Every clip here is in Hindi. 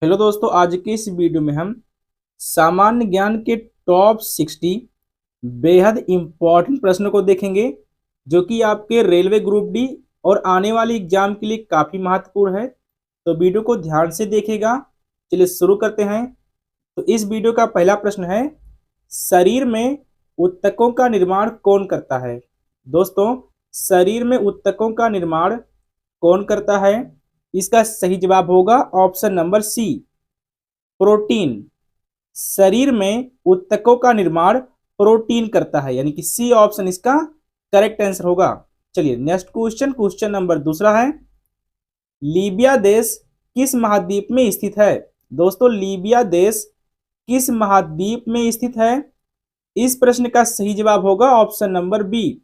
हेलो दोस्तों, आज के इस वीडियो में हम सामान्य ज्ञान के टॉप 60 बेहद इम्पॉर्टेंट प्रश्नों को देखेंगे जो कि आपके रेलवे ग्रुप डी और आने वाले एग्जाम के लिए काफ़ी महत्वपूर्ण है। तो वीडियो को ध्यान से देखिएगा। चलिए शुरू करते हैं। तो इस वीडियो का पहला प्रश्न है, शरीर में ऊतकों का निर्माण कौन करता है? दोस्तों, शरीर में ऊतकों का निर्माण कौन करता है? इसका सही जवाब होगा ऑप्शन नंबर सी, प्रोटीन। शरीर में ऊतकों का निर्माण प्रोटीन करता है, यानी कि सी ऑप्शन इसका करेक्ट आंसर होगा। चलिए नेक्स्ट क्वेश्चन, क्वेश्चन नंबर दूसरा है, लीबिया देश किस महाद्वीप में स्थित है? दोस्तों, लीबिया देश किस महाद्वीप में स्थित है? इस प्रश्न का सही जवाब होगा ऑप्शन नंबर बी,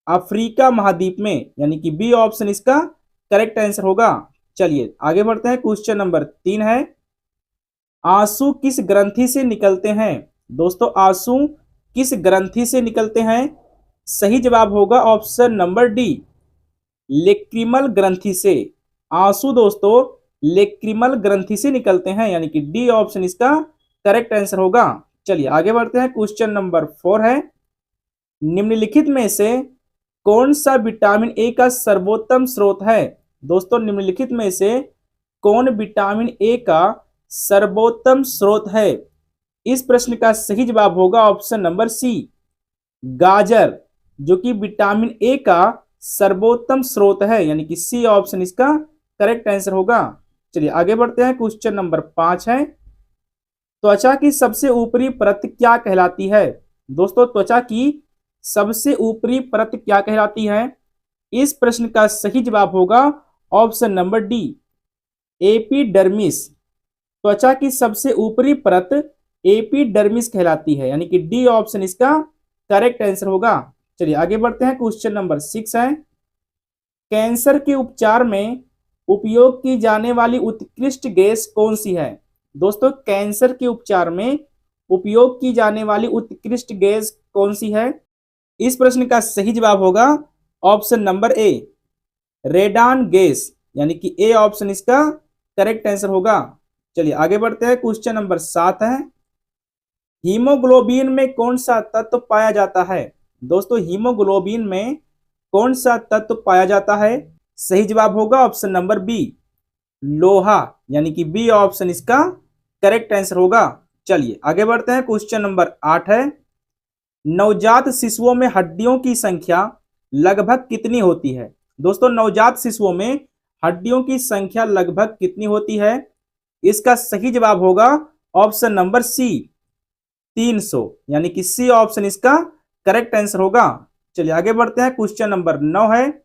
अफ्रीका महाद्वीप में, यानी कि बी ऑप्शन इसका करेक्ट आंसर होगा। चलिए आगे बढ़ते हैं। क्वेश्चन नंबर 3 है, आंसू किस ग्रंथि से निकलते हैं? दोस्तों, आंसू किस ग्रंथि से निकलते हैं? सही जवाब होगा ऑप्शन नंबर डी, लेक्रिमल ग्रंथि से। आंसू दोस्तों लेक्रिमल ग्रंथि से निकलते हैं, यानी कि डी ऑप्शन इसका करेक्ट आंसर होगा। चलिए आगे बढ़ते हैं। क्वेश्चन नंबर 4 है, निम्नलिखित में से कौन सा विटामिन ए का सर्वोत्तम स्रोत है? दोस्तों, निम्नलिखित में से कौन विटामिन ए का सर्वोत्तम स्रोत है? इस प्रश्न का सही जवाब होगा ऑप्शन नंबर सी, गाजर, जो कि विटामिन ए का सर्वोत्तम स्रोत है, यानी कि सी ऑप्शन इसका करेक्ट आंसर होगा। चलिए आगे बढ़ते हैं। क्वेश्चन नंबर 5 है, त्वचा की सबसे ऊपरी परत क्या कहलाती है? दोस्तों, त्वचा की सबसे ऊपरी परत क्या कहलाती है? इस प्रश्न का सही जवाब होगा ऑप्शन नंबर डी, एपिडर्मिस। त्वचा की सबसे ऊपरी परत एपिडर्मिस कहलाती है, यानी कि डी ऑप्शन इसका करेक्ट आंसर होगा। चलिए आगे बढ़ते हैं। क्वेश्चन नंबर 6 है, कैंसर के उपचार में उपयोग की जाने वाली उत्कृष्ट गैस कौन सी है? दोस्तों, कैंसर के उपचार में उपयोग की जाने वाली उत्कृष्ट गैस कौन सी है? इस प्रश्न का सही जवाब होगा ऑप्शन नंबर ए, रेडान गैस, यानी कि ए ऑप्शन इसका करेक्ट आंसर होगा। चलिए आगे बढ़ते हैं। क्वेश्चन नंबर 7 है, हीमोग्लोबिन में कौन सा तत्व पाया जाता है? दोस्तों, हीमोग्लोबिन में कौन सा तत्व पाया जाता है? सही जवाब होगा ऑप्शन नंबर बी, लोहा, यानी कि बी ऑप्शन इसका करेक्ट आंसर होगा। चलिए आगे बढ़ते हैं। क्वेश्चन नंबर 8 है, नवजात शिशुओं में हड्डियों की संख्या लगभग कितनी होती है? दोस्तों, नवजात शिशुओं में हड्डियों की संख्या लगभग कितनी होती है? इसका सही जवाब होगा ऑप्शन नंबर सी, 300, यानी कि सी ऑप्शन इसका करेक्ट आंसर होगा। चलिए आगे बढ़ते हैं। क्वेश्चन नंबर 9 है,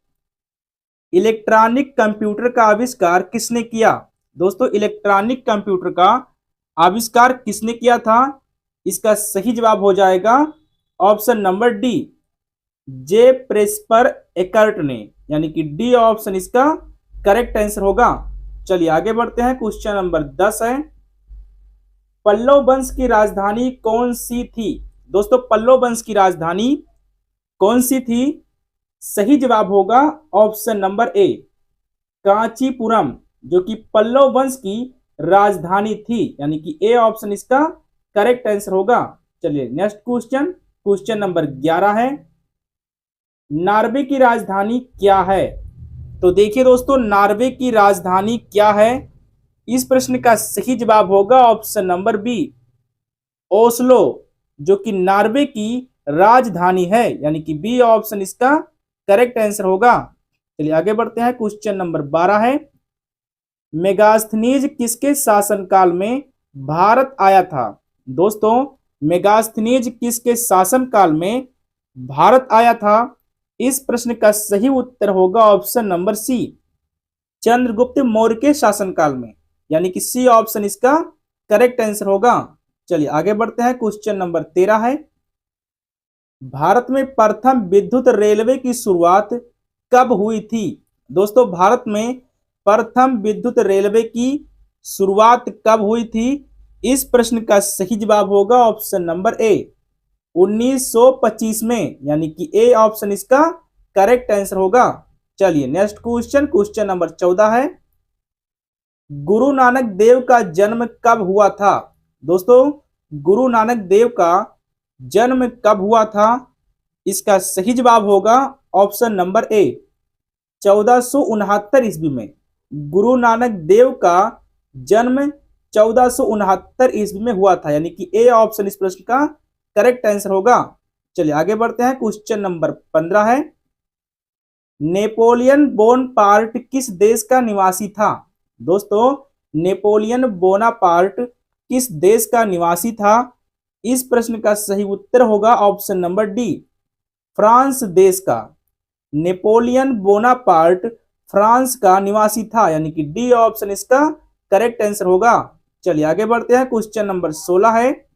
इलेक्ट्रॉनिक कंप्यूटर का आविष्कार किसने किया? दोस्तों, इलेक्ट्रॉनिक कंप्यूटर का आविष्कार किसने किया था? इसका सही जवाब हो जाएगा ऑप्शन नंबर डी, जे प्रेस्पर एकर्ट ने, यानी कि डी ऑप्शन इसका करेक्ट आंसर होगा। चलिए आगे बढ़ते हैं। क्वेश्चन नंबर 10 है, पल्लव वंश की राजधानी कौन सी थी? दोस्तों, पल्लव वंश की राजधानी कौन सी थी? सही जवाब होगा ऑप्शन नंबर ए, कांचीपुरम, जो कि पल्लव वंश की राजधानी थी, यानी कि ए ऑप्शन इसका करेक्ट आंसर होगा। चलिए नेक्स्ट क्वेश्चन, क्वेश्चन नंबर 11 है, नॉर्वे की राजधानी क्या है? तो देखिए दोस्तों, नॉर्वे की राजधानी क्या है? इस प्रश्न का सही जवाब होगा ऑप्शन नंबर बी, ओस्लो, जो कि नॉर्वे की राजधानी है, यानी कि बी ऑप्शन इसका करेक्ट आंसर होगा। चलिए आगे बढ़ते हैं। क्वेश्चन नंबर 12 है, मेगास्थनीज किसके शासनकाल में भारत आया था? दोस्तों, मेगास्थनीज किसके शासनकाल में भारत आया था? इस प्रश्न का सही उत्तर होगा option number C, Chandragupta Maurya के शासनकाल में, यानी कि सी ऑप्शन इसका करेक्ट आंसर होगा। चलिए आगे बढ़ते हैं। क्वेश्चन नंबर 13 है, भारत में प्रथम विद्युत रेलवे की शुरुआत कब हुई थी? दोस्तों, भारत में प्रथम विद्युत रेलवे की शुरुआत कब हुई थी? इस प्रश्न का सही जवाब होगा ऑप्शन नंबर ए, 1925 में, यानी कि ए ऑप्शन इसका करेक्ट आंसर होगा। चलिए नेक्स्ट क्वेश्चन, क्वेश्चन नंबर 14 है, गुरु नानक देव का जन्म कब हुआ था? दोस्तों, गुरु नानक देव का जन्म कब हुआ था? इसका सही जवाब होगा ऑप्शन नंबर ए, 1469 ईस्वी में। गुरु नानक देव का जन्म 1469 ईस्वी में हुआ था, यानी कि ए ऑप्शन इस प्रश्न का करेक्ट आंसर होगा। चलिए आगे बढ़ते हैं। क्वेश्चन नंबर 15 है, नेपोलियन बोनापार्ट किस देश का निवासी था? दोस्तों, नेपोलियन बोनापार्ट किस देश का निवासी था? इस प्रश्न का सही उत्तर होगा ऑप्शन नंबर डी, फ्रांस देश का। नेपोलियन बोनापार्ट फ्रांस का निवासी था, यानी कि डी ऑप्शन इसका करेक्ट आंसर होगा। चलिए आगे बढ़ते हैं। क्वेश्चन नंबर 16 है,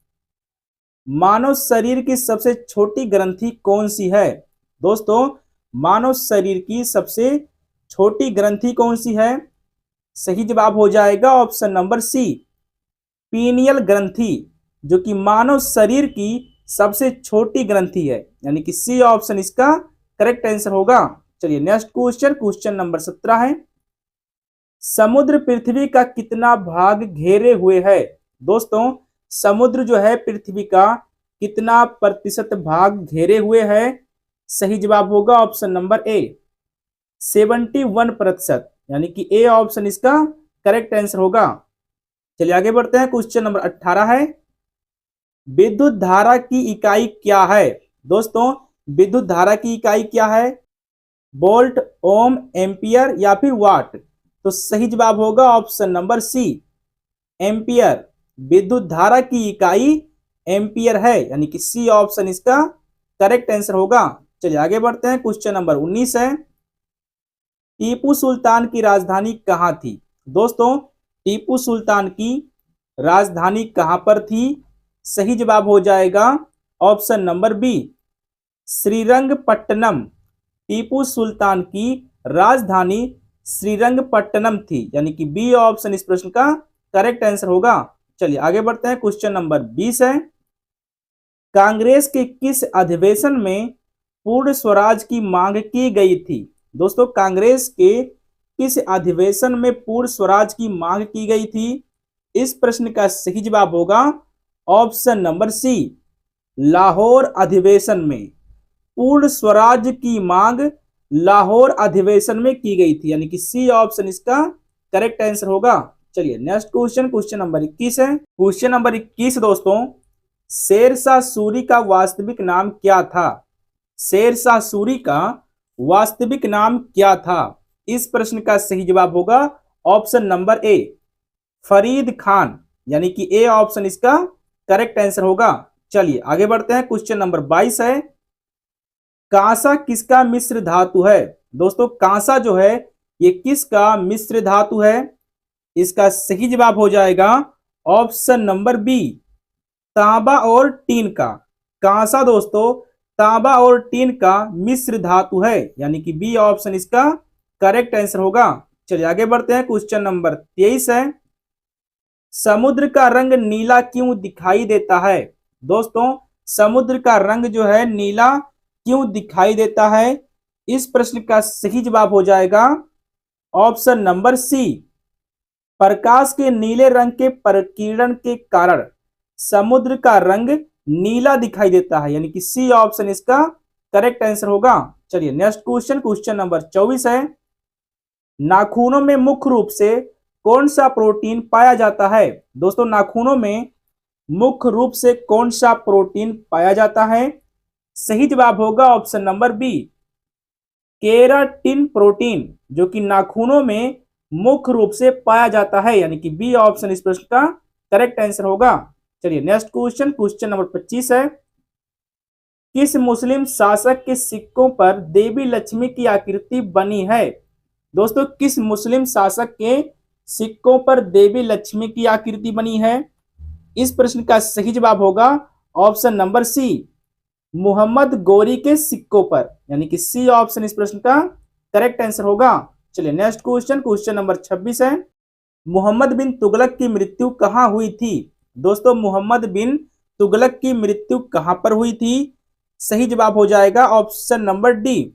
मानव शरीर की सबसे छोटी ग्रंथि कौन सी है? दोस्तों, मानव शरीर की सबसे छोटी ग्रंथि कौन सी है? सही जवाब हो जाएगा ऑप्शन नंबर सी, पीनियल ग्रंथि, जो कि मानव शरीर की सबसे छोटी ग्रंथि है, यानी कि सी ऑप्शन इसका करेक्ट आंसर होगा। चलिए नेक्स्ट क्वेश्चन, क्वेश्चन नंबर 17 है, समुद्र पृथ्वी का कितना भाग घेरे हुए है? दोस्तों, समुद्र जो है पृथ्वी का कितना प्रतिशत भाग घेरे हुए है? सही जवाब होगा ऑप्शन नंबर ए, 71%, यानी कि ए ऑप्शन इसका करेक्ट आंसर होगा। चलिए आगे बढ़ते हैं। क्वेश्चन नंबर 18 है, विद्युत धारा की इकाई क्या है? दोस्तों, विद्युत धारा की इकाई क्या है? वोल्ट, ओम, एम्पियर या फिर वाट? तो सही जवाब होगा ऑप्शन नंबर सी, एम्पियर। विद्युत धारा की इकाई एम्पियर है, यानी कि सी ऑप्शन इसका करेक्ट आंसर होगा। चलिए आगे बढ़ते हैं। क्वेश्चन नंबर 19 है, टीपू सुल्तान की राजधानी कहाँ थी? दोस्तों, टीपू सुल्तान की राजधानी कहां पर थी? सही जवाब हो जाएगा option number B, Srirangapatnam. Tipu Sultan की राजधानी श्रीरंगपट्टनम थी, यानी कि बी ऑप्शन इस प्रश्न का करेक्ट आंसर होगा। चलिए आगे बढ़ते हैं। क्वेश्चन नंबर 20 है, कांग्रेस के किस अधिवेशन में पूर्ण स्वराज की मांग की गई थी? दोस्तों, कांग्रेस के किस अधिवेशन में पूर्ण स्वराज की मांग की गई थी? इस प्रश्न का सही जवाब होगा ऑप्शन नंबर सी, लाहौर अधिवेशन में। पूर्ण स्वराज की मांग लाहौर अधिवेशन में की गई थी, यानी कि सी ऑप्शन इसका करेक्ट आंसर होगा। चलिए नेक्स्ट क्वेश्चन, क्वेश्चन नंबर 21 है। क्वेश्चन नंबर 21 दोस्तों, शेरशाह सूरी का वास्तविक नाम क्या था? शेरशाह सूरी का वास्तविक नाम क्या था? इस प्रश्न का सही जवाब होगा ऑप्शन नंबर ए, फरीद खान, यानी कि ए ऑप्शन इसका करेक्ट आंसर होगा। चलिए आगे बढ़ते हैं। क्वेश्चन नंबर 22 है, कांसा किसका मिश्र धातु है? दोस्तों, कांसा जो है ये किसका मिश्र धातु है? इसका सही जवाब हो जाएगा ऑप्शन नंबर बी, तांबा और टीन का। कांसा दोस्तों तांबा और टीन का मिश्र धातु है, यानी कि बी ऑप्शन इसका करेक्ट आंसर होगा। चलिए आगे बढ़ते हैं। क्वेश्चन नंबर 23 है, समुद्र का रंग नीला क्यों दिखाई देता है? दोस्तों, समुद्र का रंग जो है नीला क्यों दिखाई देता है? इस प्रश्न का सही जवाब हो जाएगा ऑप्शन नंबर सी, प्रकाश के नीले रंग के प्रकीर्णन के कारण समुद्र का रंग नीला दिखाई देता है, यानी कि सी ऑप्शन इसका करेक्ट आंसर होगा। चलिए नेक्स्ट क्वेश्चन, क्वेश्चन नंबर 24 है, नाखूनों में मुख्य रूप से कौन सा प्रोटीन पाया जाता है? दोस्तों, नाखूनों में मुख्य रूप से कौन सा प्रोटीन पाया जाता है? सही जवाब होगा option number B, keratin protein, जो कि नाखूनों में मुख्य रूप से पाया जाता है, यानी कि बी ऑप्शन इस प्रश्न का करेक्ट आंसर होगा। चलिए नेक्स्ट क्वेश्चन, क्वेश्चन नंबर 25 है, किस मुस्लिम शासक के सिक्कों पर देवी लक्ष्मी की आकृति बनी है? दोस्तों, किस मुस्लिम शासक के सिक्कों पर देवी लक्ष्मी की आकृति बनी है? इस प्रश्न का सही जवाब होगा option number C, Mohammad Ghori के सिक्कों पर, यानी कि सी ऑप्शन इस प्रश्न का करेक्ट आंसर होगा। चलिए नेक्स्ट क्वेश्चन, क्वेश्चन नंबर 26 है, मोहम्मद बिन तुगलक की मृत्यु कहां हुई थी? दोस्तों, मोहम्मद बिन तुगलक की मृत्यु कहां पर हुई थी? सही जवाब हो जाएगा ऑप्शन नंबर डी,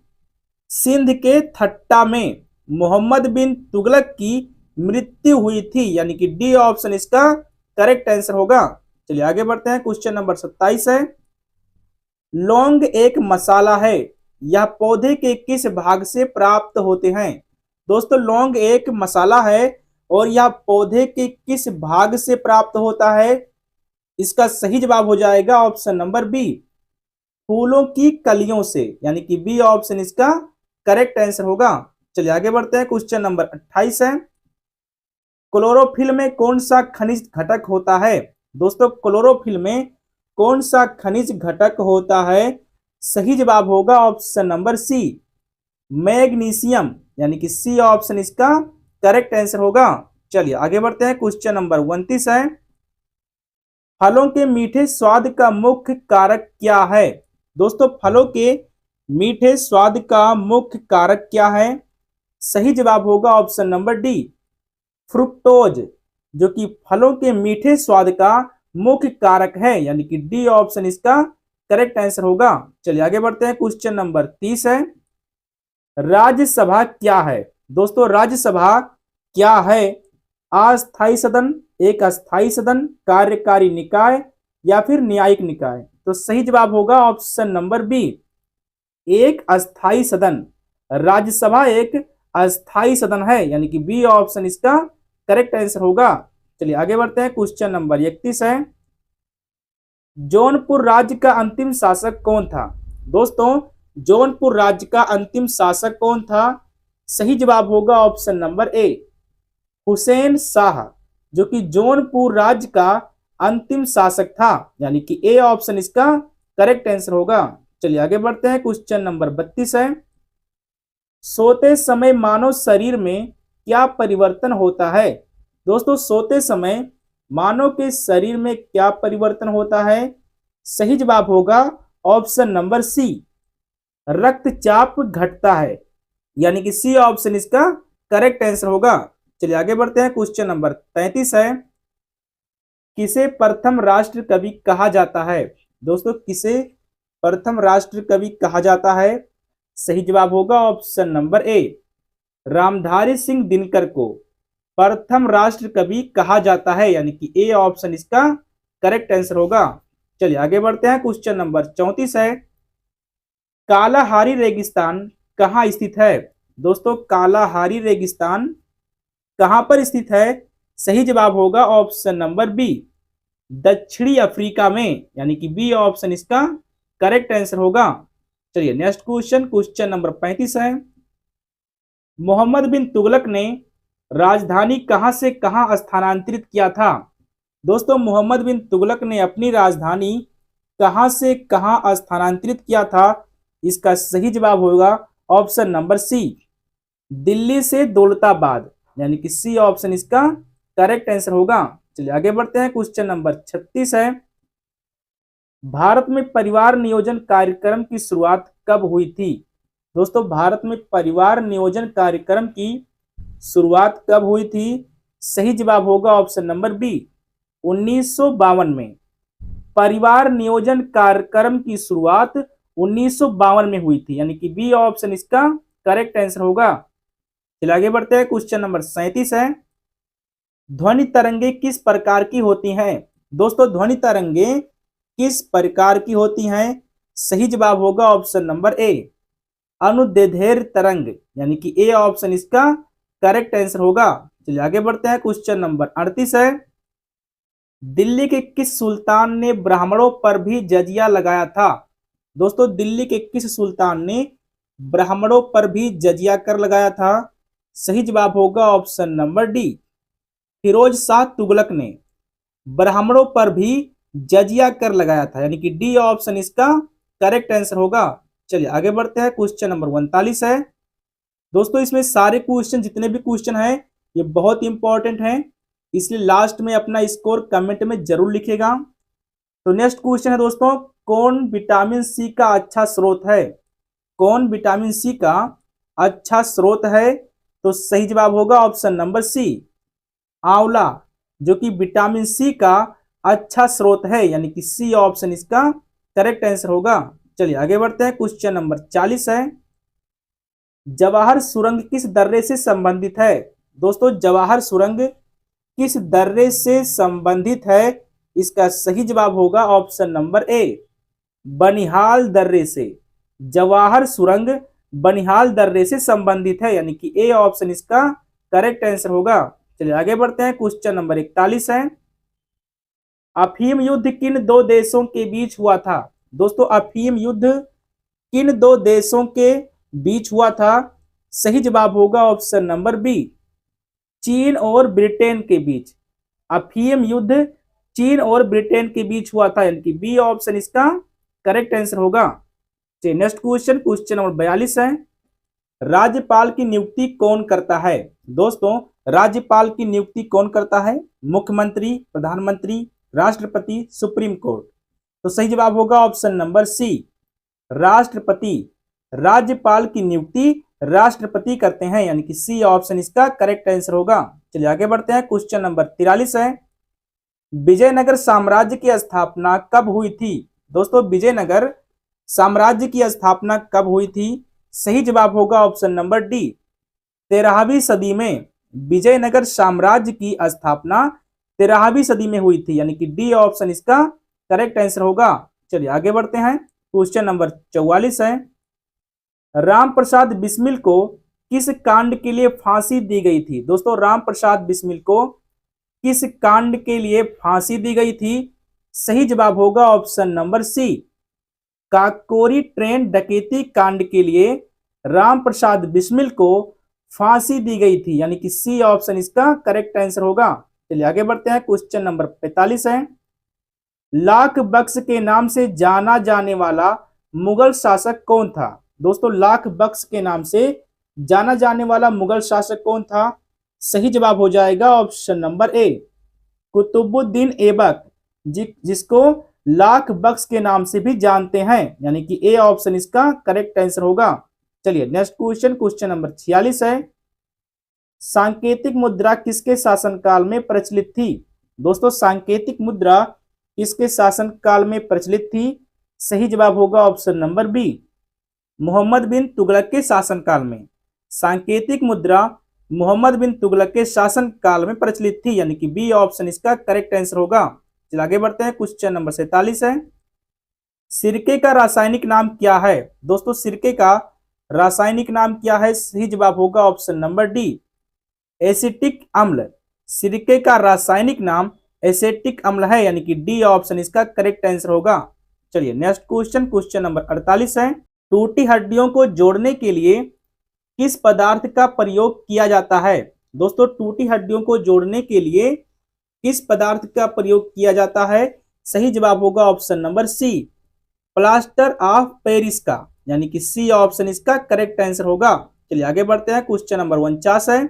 सिंध के थट्टा में मोहम्मद बिन तुगलक की मृत्यु हुई थी, यानी कि डी ऑप्शन इसका करेक्ट आंसर होगा। चलिए आगे बढ़ते हैं, क्वेश्चन नंबर 27 है। लौंग एक मसाला है, यह पौधे के किस भाग से प्राप्त होते हैं? दोस्तों लौंग एक मसाला है और यह पौधे के किस भाग से प्राप्त होता है? इसका सही जवाब हो जाएगा ऑप्शन नंबर बी, फूलों की कलियों से, यानी कि बी ऑप्शन इसका करेक्ट आंसर होगा। चलिए आगे बढ़ते हैं, क्वेश्चन नंबर 28 है। क्लोरोफिल में कौन सा खनिज घटक होता है? दोस्तों क्लोरोफिल में कौन सा खनिज घटक होता है? सही जवाब होगा ऑप्शन नंबर सी, मैग्नीशियम, यानी कि सी ऑप्शन इसका करेक्ट आंसर होगा। चलिए आगे बढ़ते हैं, क्वेश्चन नंबर 29 है। फलों के मीठे स्वाद का मुख्य कारक क्या है? दोस्तों फलों के मीठे स्वाद का मुख्य कारक क्या है? सही जवाब होगा ऑप्शन नंबर डी, फ्रुक्टोज, जो कि फलों के मीठे स्वाद का मुख्य कारक है, यानी कि डी ऑप्शन इसका करेक्ट आंसर होगा। चलिए आगे बढ़ते हैं, क्वेश्चन नंबर 30 है। राज्यसभा क्या है? दोस्तों राज्यसभा क्या है? अस्थायी सदन, एक अस्थायी सदन, कार्यकारी निकाय या फिर न्यायिक निकाय? तो सही जवाब होगा ऑप्शन नंबर बी, एक अस्थायी सदन। राज्यसभा एक अस्थायी सदन है, यानी कि बी ऑप्शन इसका करेक्ट आंसर होगा। चलिए आगे बढ़ते हैं, क्वेश्चन नंबर 31 है। जौनपुर राज्य का अंतिम शासक कौन था? दोस्तों जौनपुर राज्य का अंतिम शासक कौन था? सही जवाब होगा ऑप्शन नंबर ए, हुसैन शाह, जो कि जौनपुर राज्य का अंतिम शासक था, यानी कि ए ऑप्शन इसका करेक्ट आंसर होगा। चलिए आगे बढ़ते हैं, क्वेश्चन नंबर 32 है। सोते समय मानव शरीर में क्या परिवर्तन होता है? दोस्तों सोते समय मानव के शरीर में क्या परिवर्तन होता है? सही जवाब होगा ऑप्शन नंबर सी, रक्तचाप घटता है, यानी कि सी ऑप्शन इसका करेक्ट आंसर होगा। चलिए आगे बढ़ते हैं, क्वेश्चन नंबर 33 है। किसे प्रथम राष्ट्र कवि कहा जाता है? दोस्तों किसे प्रथम राष्ट्र कवि कहा जाता है? सही जवाब होगा ऑप्शन नंबर ए, रामधारी सिंह दिनकर को प्रथम राष्ट्र कवि कहा जाता है, यानी कि ए ऑप्शन इसका करेक्ट आंसर होगा। चलिए आगे बढ़ते हैं, क्वेश्चन नंबर 34 है। कालाहारी रेगिस्तान कहाँ स्थित है? दोस्तों कालाहारी रेगिस्तान कहां पर स्थित है? सही जवाब होगा ऑप्शन नंबर बी, दक्षिणी अफ्रीका में, यानी कि बी ऑप्शन इसका करेक्ट आंसर होगा। चलिए नेक्स्ट क्वेश्चन, क्वेश्चन नंबर 35 है। मोहम्मद बिन तुगलक ने राजधानी कहां से कहां स्थानांतरित किया था? दोस्तों मोहम्मद बिन तुगलक ने अपनी राजधानी कहां से कहां स्थानांतरित किया था? इसका सही जवाब होगा ऑप्शन नंबर सी, दिल्ली से दौलताबाद, यानी कि सी ऑप्शन इसका करेक्ट आंसर होगा। चलिए आगे बढ़ते हैं, क्वेश्चन नंबर 36 है। भारत में परिवार नियोजन कार्यक्रम की शुरुआत कब हुई थी? दोस्तों भारत में परिवार नियोजन कार्यक्रम की शुरुआत कब हुई थी? सही जवाब होगा ऑप्शन नंबर बी, 1952 में। परिवार नियोजन कार्यक्रम की शुरुआत 1952 में हुई थी, यानी कि बी ऑप्शन इसका करेक्ट आंसर होगा। चलिए आगे बढ़ते हैं, क्वेश्चन नंबर 37 है। ध्वनि तरंगे किस प्रकार की होती हैं? दोस्तों ध्वनि तरंगे किस प्रकार की होती हैं? सही जवाब होगा ऑप्शन नंबर ए, अनुदैर्ध्य तरंग, यानी कि ए ऑप्शन इसका करेक्ट आंसर होगा। चलिए आगे बढ़ते हैं, क्वेश्चन नंबर 38 है। दिल्ली के किस सुल्तान ने ब्राह्मणों पर भी जजिया लगाया था? दोस्तों दिल्ली के किस सुल्तान ने ब्राह्मणों पर भी जजिया कर लगाया था? सही जवाब होगा option number D, Firoz Shah Tughlaq ने ब्राह्मणों पर भी जजिया कर लगाया था, यानी कि डी ऑप्शन इसका करेक्ट आंसर होगा। चलिए आगे बढ़ते हैं, क्वेश्चन नंबर 39 है। दोस्तों इसमें सारे क्वेश्चन जितने भी क्वेश्चन हैं ये बहुत इंपॉर्टेंट हैं, इसलिए लास्ट में अपना स्कोर कमेंट में जरूर लिखेगा। तो नेक्स्ट क्वेश्चन है दोस्तों, कौन विटामिन सी का अच्छा स्रोत है? कौन विटामिन सी का अच्छा स्रोत है? तो सही जवाब होगा ऑप्शन नंबर सी, आंवला, जो कि विटामिन सी का अच्छा स्रोत है, यानी कि सी ऑप्शन इसका करेक्ट आंसर होगा। चलिए आगे बढ़ते हैं, क्वेश्चन नंबर 40 है। जवाहर सुरंग किस दर्रे से संबंधित है? दोस्तों जवाहर सुरंग किस दर्रे से संबंधित है? इसका सही जवाब होगा ऑप्शन नंबर ए, बनिहाल दर्रे से। जवाहर सुरंग बनिहाल दर्रे से संबंधित है, यानी कि ए ऑप्शन इसका करेक्ट आंसर होगा। चलिए आगे बढ़ते हैं, क्वेश्चन नंबर 41 है, अफीम युद्ध किन दो देशों के बीच हुआ था? दोस्तों अफीम युद्ध किन दो देशों के बीच हुआ था? सही जवाब होगा ऑप्शन नंबर बी, चीन और ब्रिटेन के बीच। अफीम युद्ध चीन और ब्रिटेन के बीच हुआ था, यानी कि बी ऑप्शन इसका करेक्ट आंसर होगा। चलिए नेक्स्ट क्वेश्चन, क्वेश्चन नंबर 42 है, राज्यपाल की नियुक्ति कौन करता है? दोस्तों राज्यपाल की नियुक्ति कौन करता है? मुख्यमंत्री, प्रधानमंत्री, राष्ट्रपति, सुप्रीम कोर्ट। तो सही जवाब होगा ऑप्शन नंबर सी, राष्ट्रपति। राज्यपाल की नियुक्ति राष्ट्रपति करते हैं, यानी कि सी ऑप्शन इसका करेक्ट आंसर होगा। चलिए आगे बढ़ते हैं, क्वेश्चन नंबर 43 है, विजयनगर साम्राज्य की स्थापना कब हुई थी? दोस्तों विजयनगर साम्राज्य की स्थापना कब हुई थी? सही जवाब होगा ऑप्शन नंबर डी, 13वीं सदी में। विजयनगर साम्राज्य की स्थापना 13वीं सदी में हुई थी, यानी कि डी ऑप्शन इसका करेक्ट आंसर होगा। चलिए आगे बढ़ते हैं, क्वेश्चन नंबर 44 है, राम प्रसाद बिस्मिल को किस कांड के लिए फांसी दी गई थी? दोस्तों राम प्रसाद बिस्मिल को किस कांड के लिए फांसी दी गई थी? सही जवाब होगा option number C, Kakori train डकैती कांड के लिए राम प्रसाद बिस्मिल को फांसी दी गई थी, यानी कि सी ऑप्शन इसका करेक्ट आंसर होगा। चलिए आगे बढ़ते हैं, क्वेश्चन नंबर 45 है, लाख बख्श के नाम से जाना जाने वाला मुगल शासक कौन था? दोस्तों लाख बख्श के नाम से जाना जाने वाला मुगल शासक कौन था? सही जवाब हो जाएगा option number A, Qutbuddin Aibak, जिसको लाख बख्श के नाम से भी जानते हैं, यानी कि ए ऑप्शन इसका करेक्ट आंसर होगा। चलिए नेक्स्ट क्वेश्चन, क्वेश्चन नंबर 46 है, सांकेतिक मुद्रा किसके शासनकाल में प्रचलित थी? दोस्तों सांकेतिक मुद्रा किसके शासनकाल में प्रचलित थी? सही जवाब होगा ऑप्शन नंबर बी, मोहम्मद बिन तुगलक के शासनकाल में। सांकेतिक मुद्रा मोहम्मद बिन तुगलक के शासनकाल में प्रचलित थी, यानी कि बी ऑप्शन इसका करेक्ट आंसर होगा। चलिए आगे बढ़ते हैं, क्वेश्चन नंबर 47 है, सिरके का रासायनिक नाम क्या है? दोस्तों सिरके का रासायनिक नाम क्या है? सही जवाब होगा ऑप्शन नंबर डी, एसिटिक अम्ल। सिरके का रासायनिक नाम एसिटिक अम्ल है, यानी कि डी ऑप्शन इसका करेक्ट आंसर होगा। चलिए नेक्स्ट क्वेश्चन, क्वेश्चन नंबर 48 है, टूटी हड्डियों को जोड़ने के लिए किस पदार्थ का प्रयोग किया जाता है? दोस्तों टूटी हड्डियों को जोड़ने के लिए किस पदार्थ का प्रयोग किया जाता है? सही जवाब होगा option number C, plaster of Paris का, यानी कि सी ऑप्शन इसका करेक्ट आंसर होगा। चलिए आगे बढ़ते हैं, क्वेश्चन नंबर 49 है,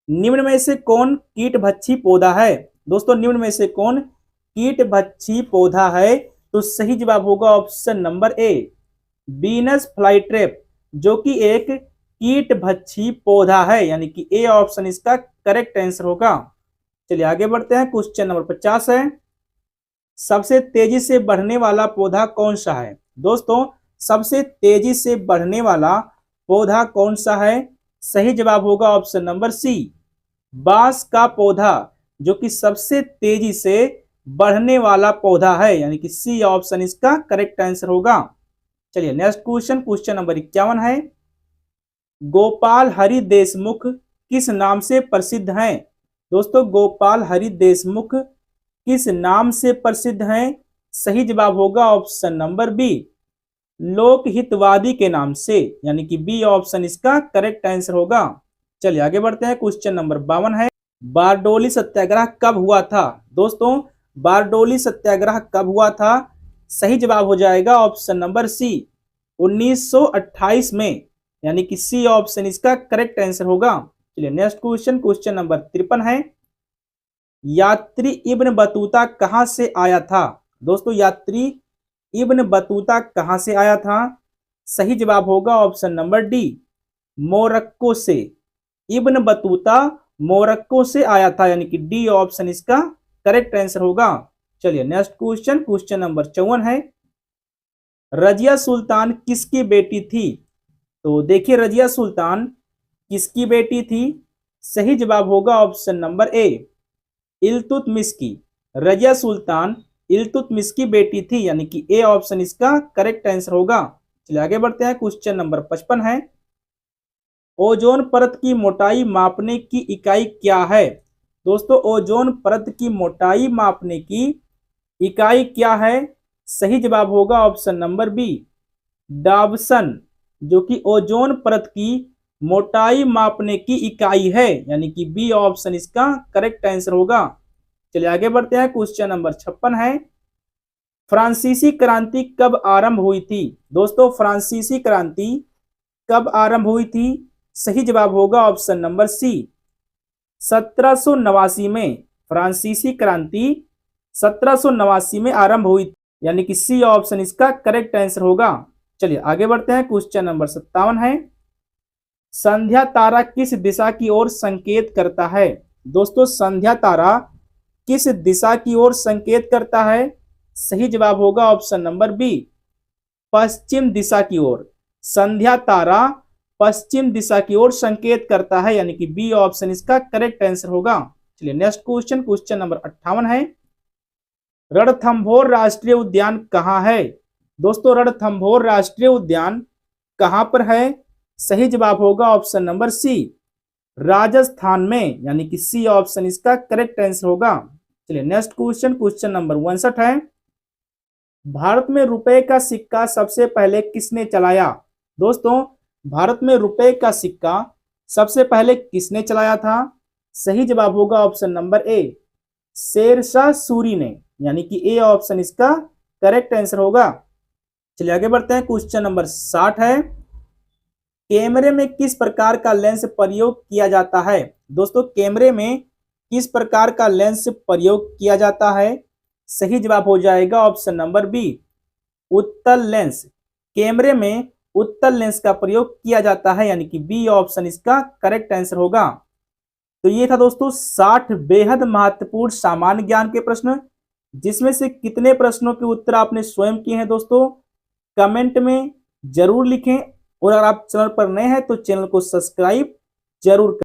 निम्न में से कौन कीटभक्षी पौधा है? दोस्तों निम्न में से कौन कीटभक्षी पौधा है? तो सही जवाब होगा ऑप्शन नंबर ए, बीनस फ्लाईट्रैप, जो कि एक कीटभक्षी पौधा है, यानी कि ए ऑप्शन इसका करेक्ट आंसर होगा। चलिए आगे बढ़ते हैं, क्वेश्चन नंबर 50 है, सबसे तेजी से बढ़ने वाला पौधा कौन सा है? दोस्तों सबसे तेजी से बढ़ने वाला पौधा कौन सा है? सही जवाब होगा ऑप्शन नंबर सी, बांस का पौधा, जो कि सबसे तेजी से बढ़ने वाला पौधा है, यानी कि सी ऑप्शन इसका करेक्ट आंसर होगा। चलिए नेक्स्ट क्वेश्चन, क्वेश्चन नंबर 51 है, गोपाल हरि देशमुख किस नाम से प्रसिद्ध हैं? दोस्तों गोपाल हरि देशमुख किस नाम से प्रसिद्ध हैं? सही जवाब होगा ऑप्शन नंबर बी, लोकहितवादी के नाम से, यानी कि बी ऑप्शन इसका करेक्ट आंसर होगा। चलिए आगे बढ़ते हैं, क्वेश्चन नंबर 52 है, बारडोली सत्याग्रह कब हुआ था? दोस्तों बारडोली सत्याग्रह कब हुआ था? सही जवाब हो जाएगा ऑप्शन नंबर सी, 1928 में, यानी कि सी ऑप्शन इसका करेक्ट आंसर होगा। चलिए नेक्स्ट क्वेश्चन, क्वेश्चन नंबर 53 है, यात्री इब्न बतूता कहां से आया था? दोस्तों यात्री इब्न बतूता कहां से आया था? सही जवाब होगा ऑप्शन नंबर डी, मोरक्को से। इब्न बतूता मोरक्को से आया था, यानी कि डी ऑप्शन इसका करेक्ट आंसर होगा। चलिए नेक्स्ट क्वेश्चन, क्वेश्चन नंबर 54 है, रजिया सुल्तान किसकी बेटी थी? तो देखिए रजिया सुल्तान किसकी बेटी थी? सही जवाब होगा ऑप्शन नंबर ए, इल्तुतमिश की। रजिया सुल्तान इल्तुतमिश की बेटी थी, यानी कि ए ऑप्शन इसका करेक्ट आंसर होगा। चलिए आगे बढ़ते हैं। क्वेश्चन नंबर 55 है, ओजोन परत की मोटाई मापने की इकाई क्या है? दोस्तों ओजोन परत की मोटाई मापने की इकाई क्या है? सही जवाब होगा ऑप्शन नंबर बी, डाबसन, जो कि ओजोन परत की मोटाई मापने की इकाई है, यानी कि बी ऑप्शन इसका करेक्ट आंसर होगा। चलिए आगे बढ़ते हैं। क्वेश्चन नंबर 56 है, फ्रांसीसी क्रांति कब आरंभ हुई थी? दोस्तों फ्रांसीसी क्रांति कब आरंभ हुई थी? सही जवाब होगा ऑप्शन नंबर सी, 1789 में। फ्रांसीसी क्रांति 1789 में आरंभ हुई, यानी कि सी ऑप्शन इसका करेक्ट आंसर होगा। चलिए आगे बढ़ते हैं। क्वेश्चन नंबर 57 है, संध्या तारा किस दिशा की ओर संकेत करता है? दोस्तों संध्या तारा किस दिशा की ओर संकेत करता है? सही जवाब होगा ऑप्शन नंबर बी, पश्चिम दिशा की ओर। संध्या तारा पश्चिम दिशा की ओर संकेत करता है, यानी कि बी ऑप्शन इसका करेक्ट आंसर होगा। चलिए नेक्स्ट क्वेश्चन, क्वेश्चन नंबर 58 है, रणथंभौर राष्ट्रीय उद्यान कहाँ है? दोस्तों रणथंभौर राष्ट्रीय उद्यान कहाँ पर है? सही जवाब होगा ऑप्शन नंबर सी, राजस्थान में, यानी कि सी ऑप्शन इसका करेक्ट आंसर होगा। चलिए नेक्स्ट क्वेश्चन, क्वेश्चन नंबर 59 है, भारत में रुपए का सिक्का सबसे पहले किसने चलाया? दोस्तों भारत में रुपए का सिक्का सबसे पहले किसने चलाया था? सही जवाब होगा option number A, Sher Shah Suri ने, यानी कि ए ऑप्शन इसका करेक्ट आंसर होगा। चलिए आगे बढ़ते हैं। क्वेश्चन नंबर 60 है, कैमरे में किस प्रकार का लेंस प्रयोग किया जाता है? दोस्तों कैमरे में किस प्रकार का लेंस प्रयोग किया जाता है? सही जवाब हो जाएगा ऑप्शन नंबर बी, उत्तल लेंस। कैमरे में उत्तल लेंस का प्रयोग किया जाता है, यानी कि बी ऑप्शन इसका करेक्ट आंसर होगा। तो ये था दोस्तों 60 बेहद महत्वपूर्ण सामान्य ज्ञान के प्रश्न, जिसमें से कितने प्रश्नों के उत्तर आपने स्वयं किए हैं दोस्तों कमेंट में जरूर लिखें, और अगर आप चैनल पर नए हैं तो चैनल को सब्सक्राइब जरूर करें।